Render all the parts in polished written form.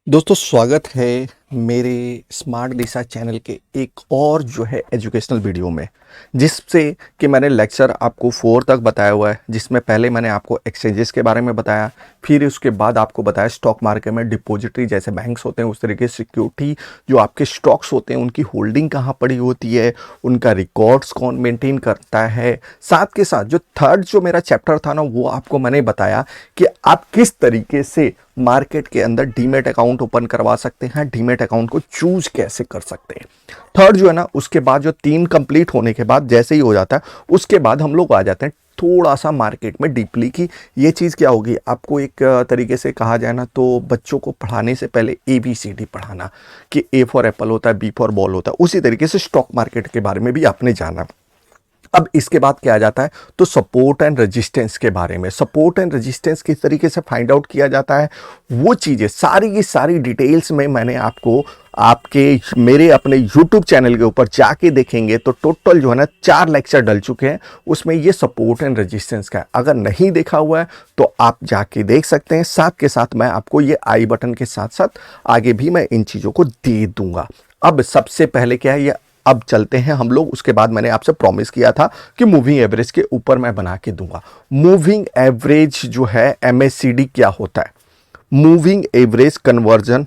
दोस्तों स्वागत है मेरे स्मार्ट दिशा चैनल के एक और जो है एजुकेशनल वीडियो में, जिससे कि मैंने लेक्चर आपको 4 तक बताया हुआ है। जिसमें पहले मैंने आपको एक्सचेंजेस के बारे में बताया, फिर उसके बाद आपको बताया स्टॉक मार्केट में डिपॉजिटरी जैसे बैंक्स होते हैं उस तरीके से सिक्योरिटी जो आपके स्टॉक्स होते हैं उनकी होल्डिंग कहाँ पड़ी होती है, उनका रिकॉर्ड्स कौन मेंटेन करता है। साथ के साथ जो थर्ड जो मेरा चैप्टर था ना, वो आपको मैंने बताया कि आप किस तरीके से मार्केट के अंदर डीमेट अकाउंट ओपन करवा सकते हैं, डीमेट अकाउंट को चूज कैसे कर सकते हैं। थर्ड जो है ना, उसके बाद जो 3 कंप्लीट होने के बाद जैसे ही हो जाता है उसके बाद हम लोग आ जाते हैं थोड़ा सा मार्केट में डीपली कि ये चीज़ क्या होगी। आपको एक तरीके से कहा जाए ना तो बच्चों को पढ़ाने से पहले ABCD पढ़ाना कि A फॉर एप्पल होता है, B फॉर बॉल होता है, उसी तरीके से स्टॉक मार्केट के बारे में भी आपने जाना। अब इसके बाद क्या आ जाता है तो सपोर्ट एंड रेजिस्टेंस के बारे में। सपोर्ट एंड रेजिस्टेंस किस तरीके से फाइंड आउट किया जाता है, वो चीज़ें सारी की सारी डिटेल्स में मैंने आपको आपके मेरे अपने YouTube चैनल के ऊपर जाके देखेंगे तो टोटल जो है ना 4 लेक्चर डल चुके हैं। उसमें ये सपोर्ट एंड रेजिस्टेंस का है, अगर नहीं देखा हुआ है तो आप जाके देख सकते हैं। साथ के साथ मैं आपको ये आई बटन के साथ साथ आगे भी मैं इन चीज़ों को दे दूंगा। अब सबसे पहले क्या है, ये अब चलते हैं हम लोग। उसके बाद मैंने आपसे प्रॉमिस किया था कि मूविंग एवरेज के ऊपर मैं बना के दूंगा। मूविंग एवरेज जो है MACD क्या होता है, moving average conversion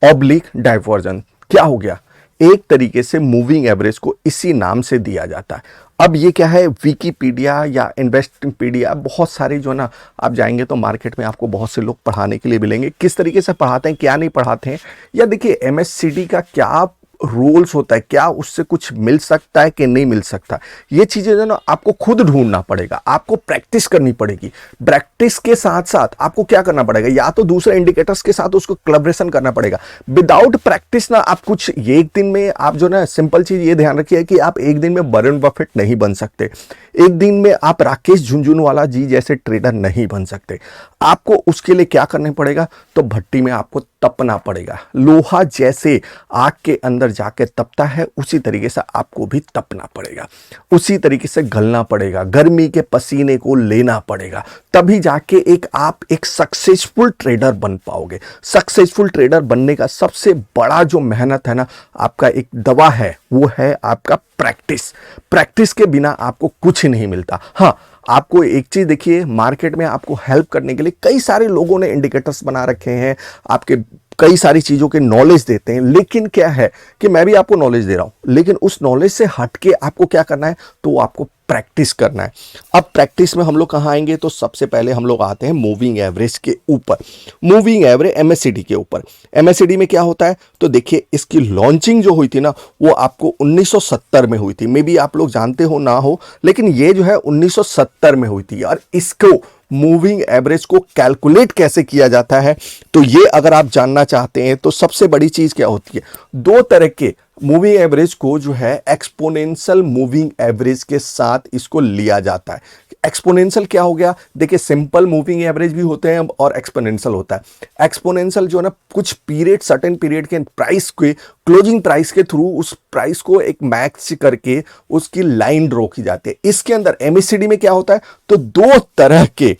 oblique diversion. क्या हो गया, एक तरीके से मूविंग एवरेज को इसी नाम से दिया जाता है। अब ये क्या है, विकीपीडिया या इन्वेस्टपीडिया, बहुत सारे जो ना आप जाएंगे तो मार्केट में आपको बहुत से लोग पढ़ाने के लिए मिलेंगे। किस तरीके से पढ़ाते हैं, क्या नहीं पढ़ाते हैं, या देखिए MACD का क्या रूल्स होता है, क्या उससे कुछ मिल सकता है कि नहीं मिल सकता, ये चीजें जो ना आपको खुद ढूंढना पड़ेगा, आपको प्रैक्टिस करनी पड़ेगी। प्रैक्टिस के साथ साथ आपको क्या करना पड़ेगा, या तो दूसरे इंडिकेटर्स के साथ उसको कोलैबोरेशन करना पड़ेगा। विदाउट प्रैक्टिस ना आप कुछ एक दिन में आप जो ना, सिंपल चीज ये ध्यान रखिए कि आप एक दिन में वॉरेन बफेट नहीं बन सकते, एक दिन में आप राकेश झुनझुनवाला जी जैसे ट्रेडर नहीं बन सकते। आपको उसके लिए क्या करना पड़ेगा, तो भट्टी में आपको तपना पड़ेगा। लोहा जैसे आग के अंदर जाके तपता है उसी तरीके से आपको भी तपना पड़ेगा, उसी तरीके से गलना पड़ेगा, गर्मी के पसीने को लेना पड़ेगा, तभी जाके आप एक सक्सेसफुल ट्रेडर बन पाओगे। सक्सेसफुल ट्रेडर बनने का सबसे बड़ा जो मेहनत है ना, आपका एक दवा है, वो है आपका प्रैक्टिस। प्रैक्टिस के बिना आपको कुछ नहीं मिलता। हाँ, आपको एक चीज देखिए, मार्केट में आपको हेल्प करने के लिए कई सारे लोगों ने इंडिकेटर्स बना रखे हैं, आपके कई सारी चीजों के नॉलेज देते हैं। लेकिन क्या है कि मैं भी आपको नॉलेज दे रहा हूं, लेकिन उस नॉलेज से हटके आपको क्या करना है, तो आपको प्रैक्टिस करना है। अब प्रैक्टिस में हम लोग कहां आएंगे, तो सबसे पहले हम लोग आते हैं मूविंग एवरेज के ऊपर, मूविंग एवरेज MACD के ऊपर। MACD में क्या होता है, तो देखिए इसकी लॉन्चिंग जो हुई थी ना, वो आपको 1970 में हुई थी। मे बी आप लोग जानते हो ना हो, लेकिन ये जो है 1970 में हुई थी। और इसको मूविंग एवरेज को कैलकुलेट कैसे किया जाता है, तो ये अगर आप जानना चाहते हैं तो सबसे बड़ी चीज क्या होती है, 2 तरह के मूविंग एवरेज को जो है एक्सपोनेंशियल मूविंग एवरेज के साथ इसको लिया जाता है। एक्सपोनेंशियल क्या हो गया, देखिए सिंपल मूविंग एवरेज भी होते हैं और एक्सपोनेंशियल होता है। एक्सपोनेंशियल जो है ना, कुछ पीरियड, सर्टेन पीरियड के प्राइस के क्लोजिंग प्राइस के थ्रू उस प्राइस को एक मैच करके उसकी लाइन ड्रॉ की जाती है। इसके अंदर MACD में क्या होता है, तो 2 तरह के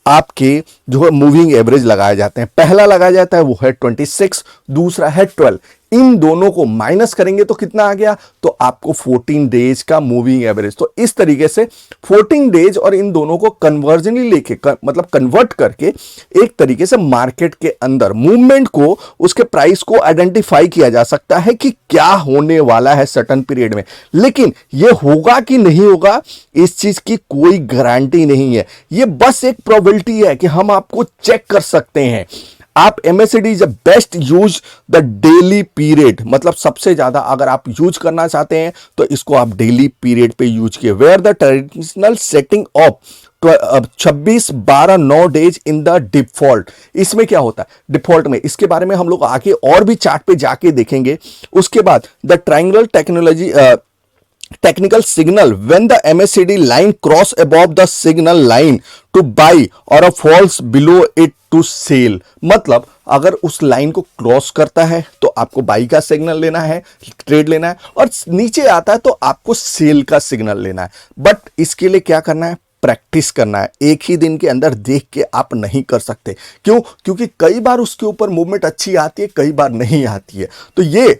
आपके जो है मूविंग एवरेज लगाए जाते हैं। पहला लगाया जाता है वो है 26, दूसरा है 12। इन दोनों को माइनस करेंगे तो कितना आ गया, तो आपको 14 डेज का मूविंग एवरेज। तो इस तरीके से 14 डेज और इन दोनों को कन्वर्जनली लेके मतलब कन्वर्ट करके एक तरीके से मार्केट के अंदर मूवमेंट को, उसके प्राइस को आइडेंटिफाई किया जा सकता है कि क्या होने वाला है सर्टेन पीरियड में। लेकिन यह होगा कि नहीं होगा, इस चीज की कोई गारंटी नहीं है। यह बस एक प्रोबेबिलिटी है कि हम आपको चेक कर सकते हैं। आप MACD is best use the daily period, मतलब सबसे ज्यादा अगर आप यूज करना चाहते हैं तो इसको आप डेली पीरियड पे यूज किए। Where the traditional setting of 26, 12, 9 days in the default. इसमें क्या होता है डिफॉल्ट में, इसके बारे में हम लोग आगे और भी चार्ट पे जाके देखेंगे। उसके बाद the triangular technology technical signal when the MACD line cross above the signal line to buy or a falls below it to sell। मतलब अगर उस लाइन को क्रॉस करता है तो आपको बाई का सिग्नल लेना है, ट्रेड लेना है, और नीचे आता है तो आपको सेल का सिग्नल लेना है। बट इसके लिए क्या करना है, प्रैक्टिस करना है। एक ही दिन के अंदर देख के आप नहीं कर सकते। क्यों? क्योंकि कई बार उसके ऊपर मूवमेंट अच्छी आती है, कई बार नहीं आती है। तो ये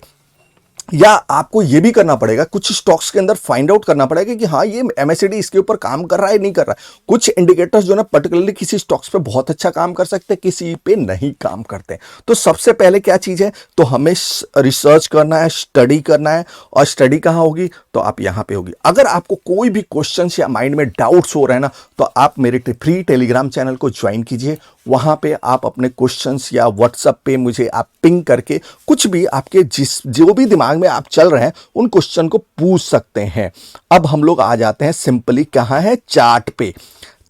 या आपको ये भी करना पड़ेगा, कुछ स्टॉक्स के अंदर फाइंड आउट करना पड़ेगा कि हाँ ये एमएससीडी इसके ऊपर काम कर रहा है नहीं कर रहा है। कुछ इंडिकेटर्स जो ना पर्टिकुलरली किसी स्टॉक्स पे बहुत अच्छा काम कर सकते हैं, किसी पे नहीं काम करते। तो सबसे पहले क्या चीज़ है, तो हमें रिसर्च करना है, स्टडी करना है। और स्टडी कहाँ होगी, तो आप यहाँ पे होगी। अगर आपको कोई भी क्वेश्चन या माइंड में डाउट्स हो रहे हैं ना, तो आप मेरे फ्री टेलीग्राम चैनल को ज्वाइन कीजिए। वहाँ पे आप अपने क्वेश्चंस या व्हाट्सएप पे मुझे आप पिंग करके कुछ भी आपके जो भी दिमाग में आप चल रहे हैं उन क्वेश्चन को पूछ सकते हैं। अब हम लोग आ जाते हैं सिंपली कहाँ है, चार्ट पे।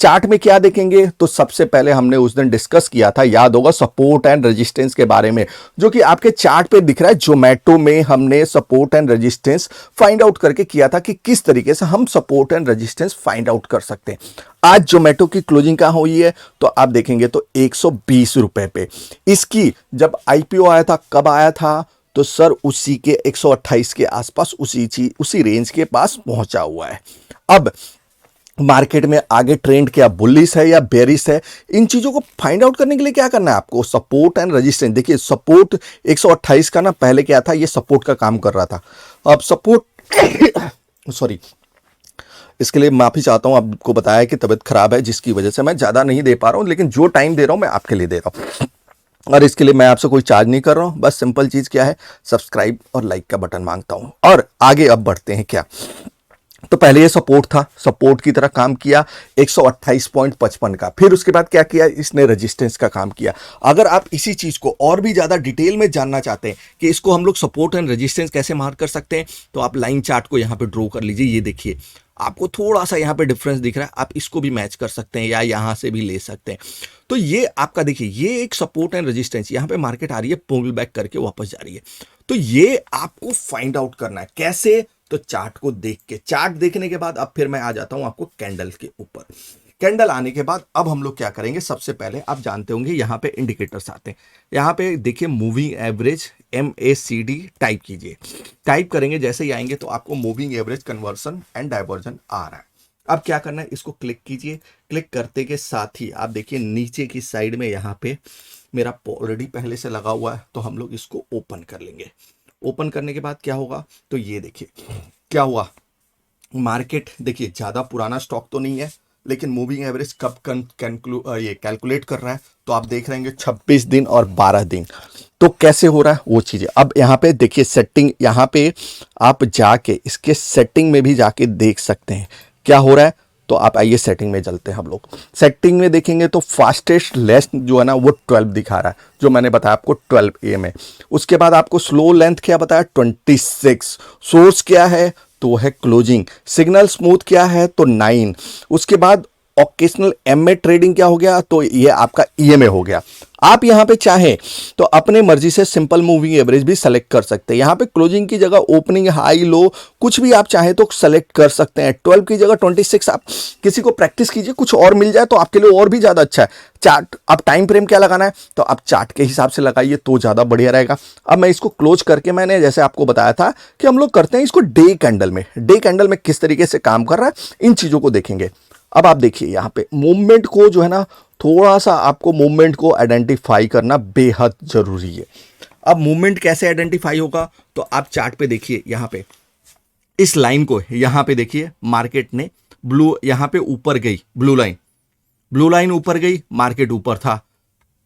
चार्ट में क्या देखेंगे, तो सबसे पहले हमने उस दिन डिस्कस किया था, याद होगा, सपोर्ट एंड रेजिस्टेंस के बारे में, जो कि आपके चार्ट पे दिख रहा है। जोमेटो में हमने support and resistance find out करके किया था कि किस तरीके से हम support and resistance find out कर सकते हैं। आज जोमेटो की क्लोजिंग कहां हुई है, तो आप देखेंगे तो 120 रुपए पे। इसकी जब आईपीओ आया था, कब आया था, तो सर उसी के 128 के आसपास, उसी रेंज के पास पहुंचा हुआ है। अब मार्केट में आगे ट्रेंड क्या बुलिश है या बेरिश है, इन चीजों को फाइंड आउट करने के लिए क्या करना है आपको, सपोर्ट एंड रेजिस्टेंस। देखिए सपोर्ट 128 का ना पहले क्या था, ये सपोर्ट का काम कर रहा था। अब सपोर्ट सॉरी, इसके लिए माफी चाहता हूं, आपको बताया कि तबीयत खराब है जिसकी वजह से मैं ज्यादा नहीं दे पा रहा हूं, लेकिन जो टाइम दे रहा हूं मैं आपके लिए दे रहा हूं। और इसके लिए मैं आपसे कोई चार्ज नहीं कर रहा हूं, बस सिंपल चीज क्या है, सब्सक्राइब और लाइक का बटन मांगता हूं। और आगे अब बढ़ते हैं। क्या, तो पहले ये सपोर्ट था, सपोर्ट की तरह काम किया 128.55 का। फिर उसके बाद क्या किया, इसने रेजिस्टेंस का काम किया। अगर आप इसी चीज को और भी ज्यादा डिटेल में जानना चाहते हैं कि इसको हम लोग सपोर्ट एंड रेजिस्टेंस कैसे मार्क कर सकते हैं, तो आप लाइन चार्ट को यहां पे ड्रॉ कर लीजिए। ये देखिए आपको थोड़ा सा यहाँ पे डिफरेंस दिख रहा है, आप इसको भी मैच कर सकते हैं या यहां से भी ले सकते हैं। तो ये आपका देखिए, ये एक सपोर्ट एंड रेजिस्टेंस, यहाँ पे मार्केट आ रही है, पुल बैक करके वापस जा रही है। तो ये आपको फाइंड आउट करना है कैसे, तो चार्ट को देख के। चार्ट देखने के बाद अब फिर मैं आ जाता हूं आपको कैंडल के ऊपर। कैंडल आने के बाद अब हम लोग क्या करेंगे, सबसे पहले आप जानते होंगे यहाँ पे इंडिकेटर्स आते हैं। यहाँ पे देखिए मूविंग एवरेज MACD टाइप कीजिए। टाइप करेंगे जैसे ही आएंगे तो आपको moving average conversion and divergence आ रहा है। अब क्या करना है, इसको क्लिक कीजिए। क्लिक करते के साथ ही आप देखिए नीचे की साइड में यहाँ पे मेरा ऑलरेडी पहले से लगा हुआ है, तो हम लोग इसको ओपन कर लेंगे। ओपन करने के बाद क्या होगा, तो ये देखिए क्या हुआ, मार्केट देखिए ज्यादा पुराना स्टॉक तो नहीं है, लेकिन मूविंग एवरेज कब ये कैलकुलेट कर रहा है, तो आप देख रहे हैं 26 दिन और 12 दिन। तो कैसे हो रहा है वो चीजें, अब यहाँ पे देखिए सेटिंग, यहाँ पे आप जाके इसके सेटिंग में भी जाके देख सकते हैं क्या हो रहा है। तो आप आइए सेटिंग में चलते हैं। हम लोग सेटिंग में देखेंगे तो फास्टेस्ट लेस्ट जो है ना वो 12 दिखा रहा है, जो मैंने बताया आपको 12 AM है। उसके बाद आपको स्लो लेंथ क्या बताया, 26। सोर्स क्या है, तो वो है क्लोजिंग। सिग्नल स्मूथ क्या है, तो 9। उसके बाद ओकेशनल MA ट्रेडिंग क्या हो गया, तो ये आपका EMA हो गया। आप यहां पे चाहें तो अपने मर्जी से सिंपल मूविंग एवरेज भी सेलेक्ट कर सकते हैं। यहां पे क्लोजिंग की जगह ओपनिंग, हाई, लो कुछ भी आप चाहें तो सेलेक्ट कर सकते हैं। 12 की जगह 26 आप किसी को प्रैक्टिस कीजिए, कुछ और मिल जाए तो आपके लिए और भी ज्यादा अच्छा है। चार्ट, अब टाइम फ्रेम क्या लगाना है, तो आप चार्ट के हिसाब से लगाइए तो ज्यादा बढ़िया रहेगा। अब मैं इसको क्लोज करके, मैंने जैसे आपको बताया था कि हम लोग करते हैं इसको डे कैंडल में। डे कैंडल में किस तरीके से काम कर रहा है इन चीजों को देखेंगे। अब आप देखिए यहाँ पे मूवमेंट को जो है ना, थोड़ा सा आपको मूवमेंट को आइडेंटिफाई करना बेहद जरूरी है। अब मूवमेंट कैसे आइडेंटिफाई होगा, तो आप चार्ट पे देखिए, यहाँ पे इस लाइन को यहाँ पे देखिए, मार्केट ने ब्लू यहाँ पे ऊपर गई, ब्लू लाइन ऊपर गई, मार्केट ऊपर था,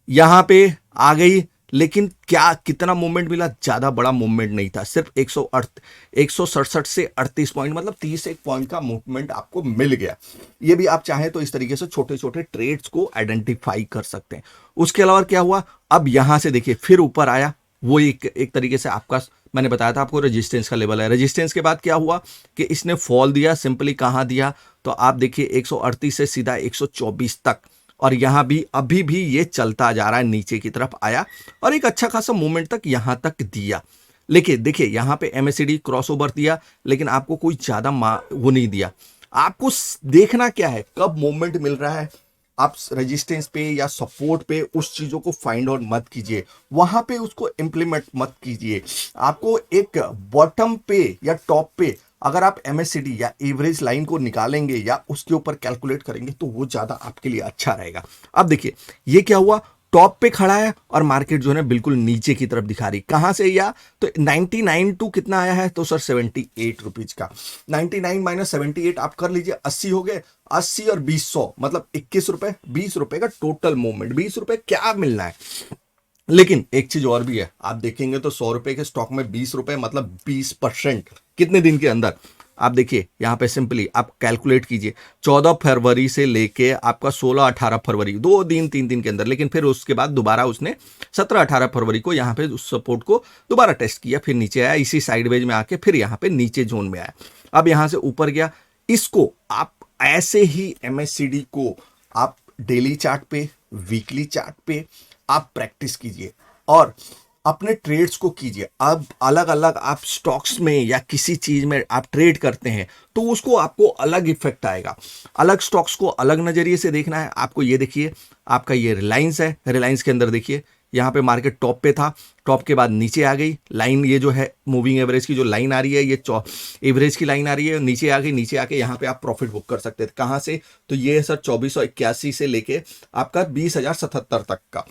यहां पे आ गई, लेकिन क्या कितना मूवमेंट मिला, ज्यादा बड़ा मूवमेंट नहीं था, सिर्फ 167 से 38 पॉइंट, मतलब 31 पॉइंट का मूवमेंट आपको मिल गया। ये भी आप चाहें तो इस तरीके से छोटे छोटे ट्रेड्स को आइडेंटिफाई कर सकते हैं। उसके अलावा क्या हुआ, अब यहां से देखिए फिर ऊपर आया, वो एक तरीके से आपका, मैंने बताया था आपको रेजिस्टेंस का लेवल है। रेजिस्टेंस के बाद क्या हुआ कि इसने फॉल दिया, सिंपली कहां दिया, तो आप देखिए 138 से सीधा 124 तक, और यहां भी अभी भी ये चलता जा रहा है, नीचे की तरफ आया और एक अच्छा खासा मूवमेंट तक यहां तक दिया। लेकिन देखिए यहां पे MACD क्रॉसओवर दिया, लेकिन आपको कोई ज्यादा वो नहीं दिया। आपको देखना क्या है, कब मूवमेंट मिल रहा है, आप रेजिस्टेंस पे या सपोर्ट पे उस चीजों को फाइंड आउट मत कीजिए, वहां पे उसको इंप्लीमेंट मत कीजिए। आपको एक बॉटम पे या टॉप पे अगर आप MACD या एवरेज लाइन को निकालेंगे या उसके ऊपर कैलकुलेट करेंगे तो वो ज़्यादा आपके लिए अच्छा रहेगा। अब देखिए ये क्या हुआ, टॉप पे खड़ा है और मार्केट जो है ना बिल्कुल नीचे की तरफ दिखा रही। कहां से या तो 99 टू कितना आया है, तो सर 78 रुपीज का। 99 माइनस 78 आप कर लीजिए, 80 हो गए। 80 और 20 100 मतलब 21 रुपए, 20 रुपए का टोटल मूवमेंट। 20 रुपए क्या मिलना है, लेकिन एक चीज और भी है, आप देखेंगे तो 100 रुपए के स्टॉक में 20 रुपए मतलब 20% कितने दिन के अंदर। आप देखिए यहां पे सिंपली आप कैलकुलेट कीजिए, 14 फरवरी से लेके आपका 16-18 फरवरी, 2 दिन 3 दिन के अंदर। लेकिन फिर उसके बाद दोबारा उसने 17-18 फरवरी को यहां पे उस सपोर्ट को दोबारा टेस्ट किया, फिर नीचे आया, इसी साइडवेज में आके फिर यहां पे नीचे जोन में आया। अब यहां से ऊपर गया। इसको आप ऐसे ही MACD को आप डेली चार्ट पे, वीकली चार्ट पे आप प्रैक्टिस कीजिए और अपने ट्रेड्स को कीजिए। अब अलग अलग आप स्टॉक्स में या किसी चीज में आप ट्रेड करते हैं तो उसको आपको अलग इफेक्ट आएगा। अलग स्टॉक्स को अलग नजरिए से देखना है आपको। ये देखिए आपका ये रिलायंस है, रिलायंस के अंदर देखिए यहाँ पे मार्केट टॉप पे था, टॉप के बाद नीचे आ गई लाइन, ये जो है मूविंग एवरेज की जो लाइन आ रही है, ये एवरेज की लाइन आ रही है, नीचे आ गई। नीचे आके यहाँ पे आप प्रॉफिट बुक कर सकते थे। कहाँ से, तो ये है सर 2481 से लेके आपका 20,077 तक का।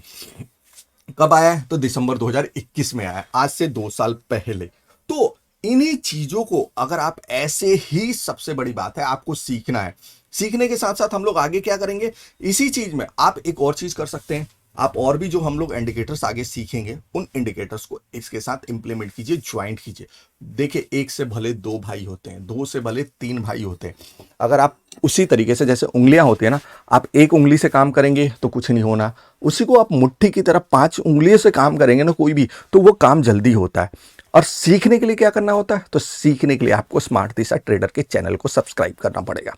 कब आया है, तो दिसंबर 2021 में आया, आज से 2 साल पहले। तो इन्हीं चीजों को अगर आप ऐसे ही, सबसे बड़ी बात है आपको सीखना है। सीखने के साथ साथ हम लोग आगे क्या करेंगे, इसी चीज में आप एक और चीज कर सकते हैं। आप और भी जो हम लोग इंडिकेटर्स आगे सीखेंगे उन इंडिकेटर्स को इसके साथ इंप्लीमेंट कीजिए, ज्वाइंट कीजिए। देखिए एक से भले 2 भाई होते हैं, 2 से भले 3 भाई होते हैं। अगर आप उसी तरीके से, जैसे उंगलियां होती है ना, आप एक उंगली से काम करेंगे तो कुछ नहीं होना, उसी को आप मुट्ठी की तरह 5 उंगलियों से काम करेंगे ना कोई भी, तो वो काम जल्दी होता है। और सीखने के लिए क्या करना होता है, तो सीखने के लिए आपको स्मार्ट दिशा ट्रेडर के चैनल को सब्सक्राइब करना पड़ेगा।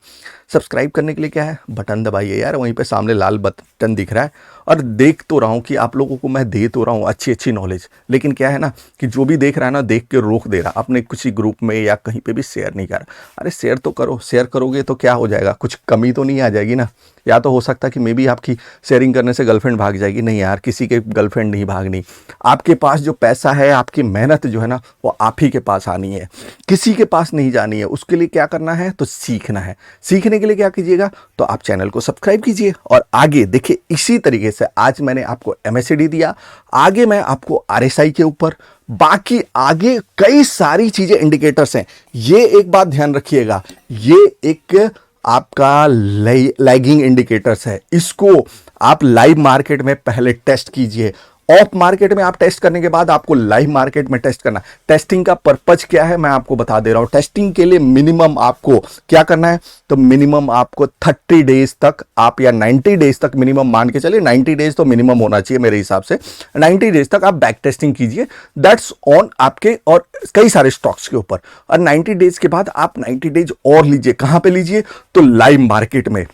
सब्सक्राइब करने के लिए क्या है, बटन दबाइए यार, वहीं पे सामने लाल बटन दिख रहा है। और देख तो रहा हूँ कि आप लोगों को मैं दे तो रहा हूँ अच्छी अच्छी नॉलेज, लेकिन क्या है ना कि जो भी देख रहा है ना, देख के रोक दे रहा, अपने किसी ग्रुप में या कहीं पे भी शेयर नहीं कर रहा। अरे शेयर तो करो, शेयर करोगे तो क्या हो जाएगा, कुछ कमी तो नहीं आ जाएगी ना। या तो हो सकता है कि मे बी आपकी शेयरिंग करने से गर्लफ्रेंड भाग जाएगी, नहीं यार, किसी के गर्लफ्रेंड नहीं भागनी। आपके पास जो पैसा है, आपकी मेहनत जो है ना, वो आप ही के पास आनी है, किसी के पास नहीं जानी है। उसके लिए क्या करना है, तो सीखना है। सीखने के लिए क्या कीजिएगा, तो आप चैनल को सब्सक्राइब कीजिए और आगे देखिए। इसी तरीके से आज मैंने आपको MACD दिया, आगे मैं आपको RSI के ऊपर, बाकी आगे कई सारी चीजें, इंडिकेटर्स हैं। ये एक बात ध्यान रखिएगा, ये एक आपका लैगिंग इंडिकेटर्स है, इसको आप लाइव मार्केट में पहले टेस्ट कीजिए। ऑफ मार्केट में आप टेस्ट करने के बाद आपको लाइव मार्केट में टेस्ट करना। टेस्टिंग का पर्पज क्या है मैं आपको बता दे रहा हूं। टेस्टिंग के लिए मिनिमम आपको क्या करना है, तो मिनिमम आपको 30 डेज तक आप, या 90 डेज तक मिनिमम मान के चलिए, 90 डेज तो मिनिमम होना चाहिए मेरे हिसाब से। 90 डेज तक आप बैक टेस्टिंग कीजिए, दैट्स ऑन आपके और कई सारे स्टॉक्स के ऊपर। और 90 डेज के बाद आप 90 डेज और लीजिए। कहां पे लीजिए, तो लाइव मार्केट में।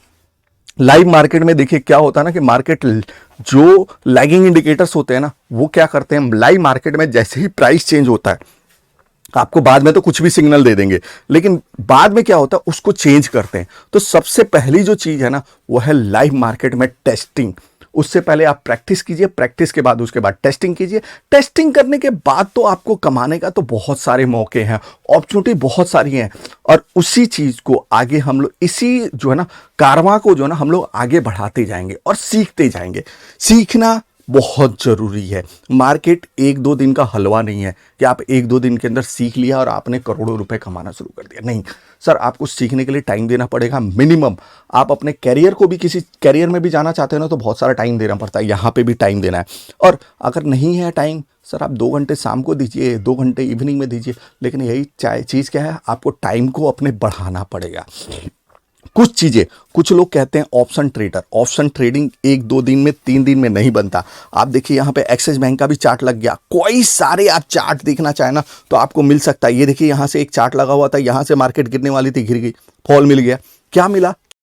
लाइव मार्केट में देखिए क्या होता है ना कि मार्केट जो लैगिंग इंडिकेटर्स होते हैं ना, वो क्या करते हैं, लाइव मार्केट में जैसे ही प्राइस चेंज होता है, आपको बाद में तो कुछ भी सिग्नल दे देंगे, लेकिन बाद में क्या होता है, उसको चेंज करते हैं। तो सबसे पहली जो चीज है ना, वो है लाइव मार्केट में टेस्टिंग। उससे पहले आप प्रैक्टिस कीजिए, प्रैक्टिस के बाद उसके बाद टेस्टिंग कीजिए। टेस्टिंग करने के बाद तो आपको कमाने का तो बहुत सारे मौके हैं, अपॉर्चुनिटी बहुत सारी हैं। और उसी चीज को आगे हम लोग, इसी जो है ना कारवां को जो है ना, हम लोग आगे बढ़ाते जाएंगे और सीखते जाएंगे। सीखना बहुत जरूरी है। मार्केट 1-2 दिन का हलवा नहीं है कि आप 1-2 दिन के अंदर सीख लिया और आपने करोड़ों रुपए कमाना शुरू कर दिया। नहीं सर, आपको सीखने के लिए टाइम देना पड़ेगा मिनिमम। आप अपने कैरियर को भी, किसी कैरियर में भी जाना चाहते हैं ना, तो बहुत सारा टाइम देना पड़ता है। यहाँ पे भी टाइम देना है। और अगर नहीं है टाइम, सर आप 2 घंटे शाम को दीजिए, 2 घंटे इवनिंग में दीजिए, लेकिन यही चीज़ क्या है, आपको टाइम को अपने बढ़ाना पड़ेगा। कुछ चीजें, कुछ लोग कहते हैं ऑप्शन ट्रेडर, ऑप्शन ट्रेडिंग 1-2 दिन में, 3 दिन में नहीं बनता। आप देखिए यहाँ पे एक्सिस बैंक का भी चार्ट लग गया। कोई सारे आप चार्ट देखना चाहे ना तो आपको मिल सकता है। ये देखिए यहाँ से एक चार्ट लगा हुआ था, यहाँ से मार्केट गिरने वाली थी, गिर गई, फॉल मिल गया। क्या मिला,